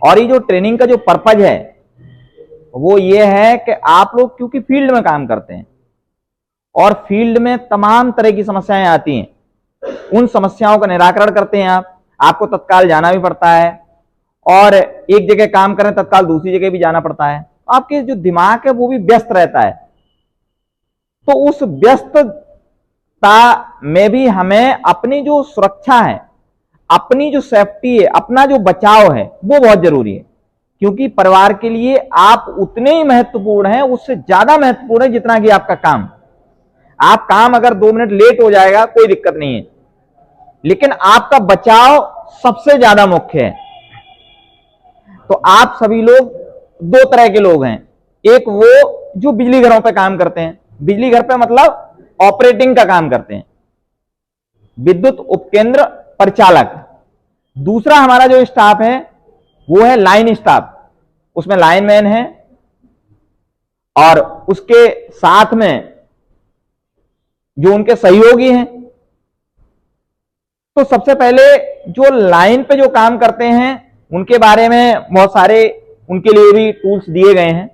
और ये जो ट्रेनिंग का जो पर्पज है वो ये है कि आप लोग क्योंकि फील्ड में काम करते हैं और फील्ड में तमाम तरह की समस्याएं आती हैं, उन समस्याओं का निराकरण करते हैं आपको तत्काल जाना भी पड़ता है और एक जगह काम करें तत्काल दूसरी जगह भी जाना पड़ता है, आपके जो दिमाग है वो भी व्यस्त रहता है। तो उस व्यस्तता में भी हमें अपनी जो सुरक्षा है, अपनी जो सेफ्टी है, अपना जो बचाव है वो बहुत जरूरी है, क्योंकि परिवार के लिए आप उतने ही महत्वपूर्ण हैं, उससे ज्यादा महत्वपूर्ण है जितना कि आपका काम। आप काम अगर 2 मिनट लेट हो जाएगा कोई दिक्कत नहीं है, लेकिन आपका बचाव सबसे ज्यादा मुख्य है। तो आप सभी लोग 2 तरह के लोग हैं, एक वो जो बिजली घरों पे काम करते हैं, बिजली घर पे मतलब ऑपरेटिंग का काम करते हैं, विद्युत उपकेंद्र परिचालक। दूसरा हमारा जो स्टाफ है वो है लाइन स्टाफ, उसमें लाइनमैन है और उसके साथ में जो उनके सहयोगी हैं। तो सबसे पहले जो लाइन पे जो काम करते हैं उनके बारे में बहुत सारे उनके लिए भी टूल्स दिए गए हैं,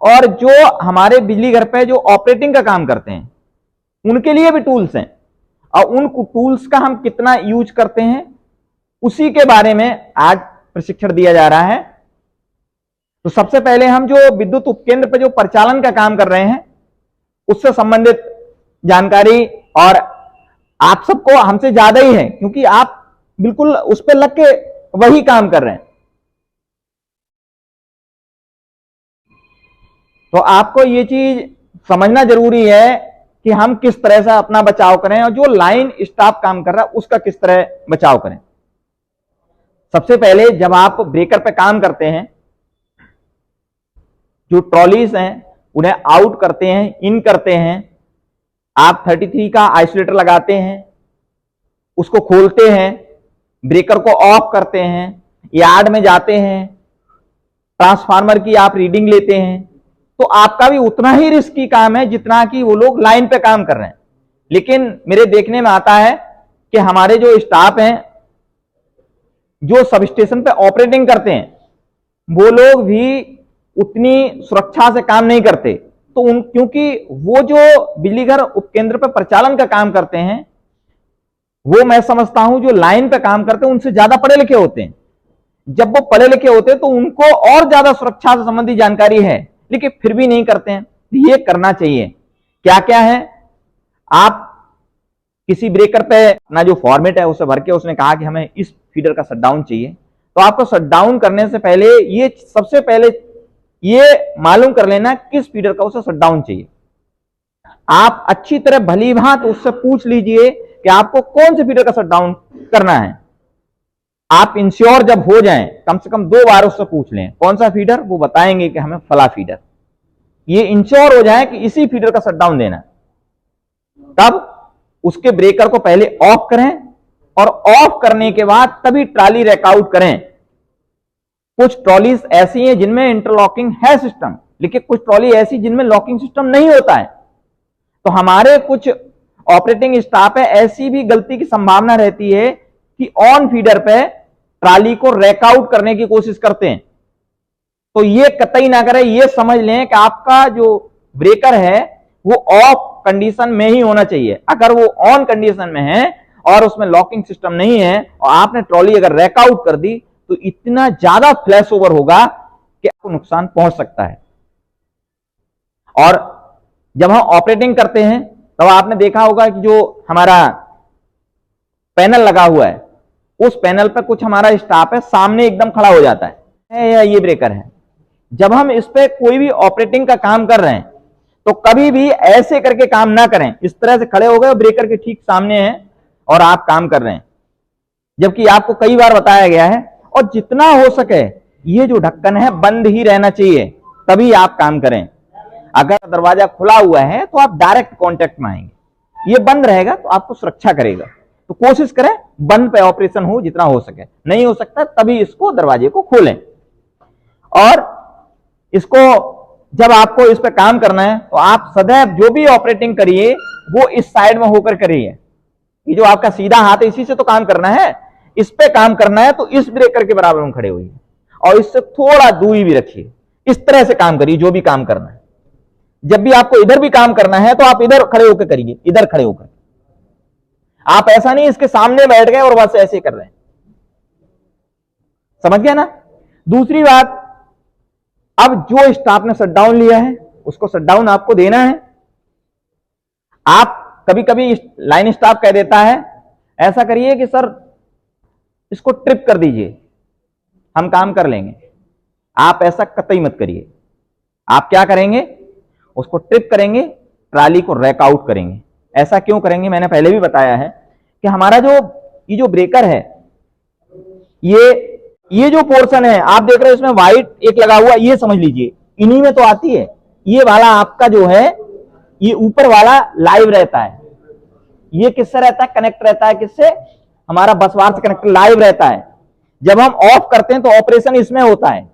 और जो हमारे बिजली घर पे जो ऑपरेटिंग का काम करते हैं उनके लिए भी टूल्स हैं, और उन टूल्स का हम कितना यूज करते हैं उसी के बारे में आज प्रशिक्षण दिया जा रहा है। तो सबसे पहले हम जो विद्युत उपकेंद्र पे जो परिचालन का काम कर रहे हैं उससे संबंधित जानकारी, और आप सबको हमसे ज्यादा ही है क्योंकि आप बिल्कुल उस पर लग के वही काम कर रहे हैं। तो आपको ये चीज समझना जरूरी है कि हम किस तरह से अपना बचाव करें और जो लाइन स्टाफ काम कर रहा है उसका किस तरह बचाव करें। सबसे पहले जब आप ब्रेकर पे काम करते हैं, जो ट्रॉलीज हैं उन्हें आउट करते हैं, इन करते हैं, आप 33 का आइसोलेटर लगाते हैं, उसको खोलते हैं, ब्रेकर को ऑफ करते हैं, यार्ड में जाते हैं, ट्रांसफार्मर की आप रीडिंग लेते हैं। तो आपका भी उतना ही रिस्की काम है जितना कि वो लोग लाइन पे काम कर रहे हैं। लेकिन मेरे देखने में आता है कि हमारे जो स्टाफ हैं जो सब स्टेशन पे ऑपरेटिंग करते हैं वो लोग भी उतनी सुरक्षा से काम नहीं करते। तो क्योंकि वो जो बिजली घर उपकेंद्र पे परिचालन का काम करते हैं वो मैं समझता हूं जो लाइन पे काम करते हैं उनसे ज्यादा पढ़े लिखे होते हैं। जब वो पढ़े लिखे होते हैं तो उनको और ज्यादा सुरक्षा से संबंधित जानकारी है, लेकिन फिर भी नहीं करते हैं। ये करना चाहिए। क्या क्या है, आप किसी ब्रेकर पे अपना जो फॉर्मेट है उसे भर के उसने कहा कि हमें इस फीडर का शटडाउन चाहिए, तो आपको शटडाउन करने से पहले ये सबसे पहले ये मालूम कर लेना किस फीडर का उसे शटडाउन चाहिए। आप अच्छी तरह भली भांति उससे पूछ लीजिए कि आपको कौन से फीडर का शटडाउन करना है। आप इंश्योर जब हो जाएं, कम से कम 2 बार उससे पूछ लें कौन सा फीडर, वो बताएंगे कि हमें फला फीडर। ये इंश्योर हो जाए कि इसी फीडर का शटडाउन देना, तब उसके ब्रेकर को पहले ऑफ करें और ऑफ करने के बाद तभी ट्रॉली रैकआउट करें। कुछ ट्रॉलीज ऐसी हैं जिनमें इंटरलॉकिंग है सिस्टम, लेकिन कुछ ट्रॉली ऐसी जिनमें लॉकिंग सिस्टम नहीं होता है। तो हमारे कुछ ऑपरेटिंग स्टाफ है ऐसी भी गलती की संभावना रहती है कि ऑन फीडर पे ट्रॉली को रैकआउट करने की कोशिश करते हैं। तो ये कतई ना करें, ये समझ लें कि आपका जो ब्रेकर है वो ऑफ कंडीशन में ही होना चाहिए। अगर वो ऑन कंडीशन में है और उसमें लॉकिंग सिस्टम नहीं है और आपने ट्रॉली अगर रैकआउट कर दी तो इतना ज्यादा फ्लैश ओवर होगा कि आपको नुकसान पहुंच सकता है। और जब हम ऑपरेटिंग करते हैं तब आपने देखा होगा कि जो हमारा पैनल लगा हुआ है उस पैनल पर कुछ हमारा स्टाफ है सामने एकदम खड़ा हो जाता है या ये ब्रेकर है। जब हम इस पे कोई भी ऑपरेटिंग का काम कर रहे हैं तो कभी भी ऐसे करके काम ना करें, इस तरह से खड़े हो गए ब्रेकर के ठीक सामने है और आप काम कर रहे हैं, जबकि आपको कई बार बताया गया है। और जितना हो सके ये जो ढक्कन है बंद ही रहना चाहिए, तभी आप काम करें। अगर दरवाजा खुला हुआ है तो आप डायरेक्ट कांटेक्ट में आएंगे, ये बंद रहेगा तो आपको सुरक्षा करेगा। तो कोशिश करें बंद पे ऑपरेशन हो जितना हो सके, नहीं हो सकता तभी इसको दरवाजे को खोलें। और इसको जब आपको इस पे काम करना है तो आप सदैव जो भी ऑपरेटिंग करिए वो इस साइड में होकर करिए। ये जो आपका सीधा हाथ है इसी से तो काम करना है, इस पे काम करना है तो इस ब्रेकर के बराबर में खड़े होइए। और इससे थोड़ा दूरी भी रखिए। इस तरह से काम करिए जो भी काम करना है। जब भी आपको इधर भी काम करना है तो आप इधर खड़े होकर करिए, इधर खड़े होकर। आप ऐसा नहीं इसके सामने बैठ गए और बस ऐसे कर रहे हैं। समझ गया ना। दूसरी बात, अब जो स्टाफ ने शटडाउन लिया है उसको शटडाउन आपको देना है। आप कभी कभी लाइन स्टाफ कह देता है ऐसा करिए कि सर इसको ट्रिप कर दीजिए, हम काम कर लेंगे। आप ऐसा कतई मत करिए। आप क्या करेंगे, उसको ट्रिप करेंगे, ट्राली को रैक आउट करेंगे। ऐसा क्यों करेंगे, मैंने पहले भी बताया है कि हमारा ये जो ब्रेकर है, ये जो पोर्शन है आप देख रहे हो इसमें व्हाइट एक लगा हुआ, ये समझ लीजिए इन्हीं में तो आती है। ये वाला आपका जो है, ये ऊपर वाला लाइव रहता है। ये किससे रहता है, कनेक्ट रहता है किससे, हमारा बस बार से कनेक्ट लाइव रहता है। जब हम ऑफ करते हैं तो ऑपरेशन इसमें होता है।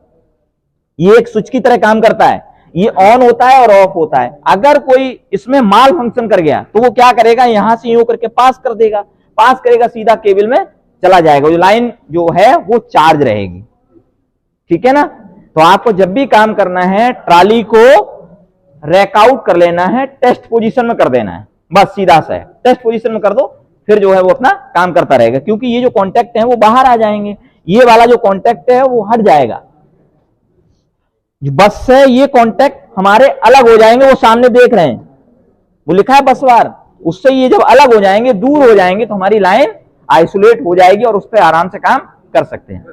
ये एक स्विच की तरह काम करता है, ये ऑन होता है और ऑफ होता है। अगर कोई इसमें माल फंक्शन कर गया तो वो क्या करेगा, यहां से यूं करके पास कर देगा, पास करेगा सीधा केबल में चला जाएगा। जो लाइन जो है वो चार्ज रहेगी। ठीक है ना। तो आपको जब भी काम करना है ट्राली को रैक आउट कर लेना है, टेस्ट पोजीशन में कर देना है, बस सीधा सा है। टेस्ट पोजीशन में कर दो, फिर जो है वो अपना काम करता रहेगा। क्योंकि ये जो कॉन्टेक्ट है वो बाहर आ जाएंगे, ये वाला जो कॉन्टेक्ट है वो हट जाएगा। बस से ये कॉन्टेक्ट हमारे अलग हो जाएंगे, वो सामने देख रहे हैं, वो लिखा है बस बार। उससे ये जब अलग हो जाएंगे, दूर हो जाएंगे, तो हमारी लाइन आइसोलेट हो जाएगी और उस पर आराम से काम कर सकते हैं।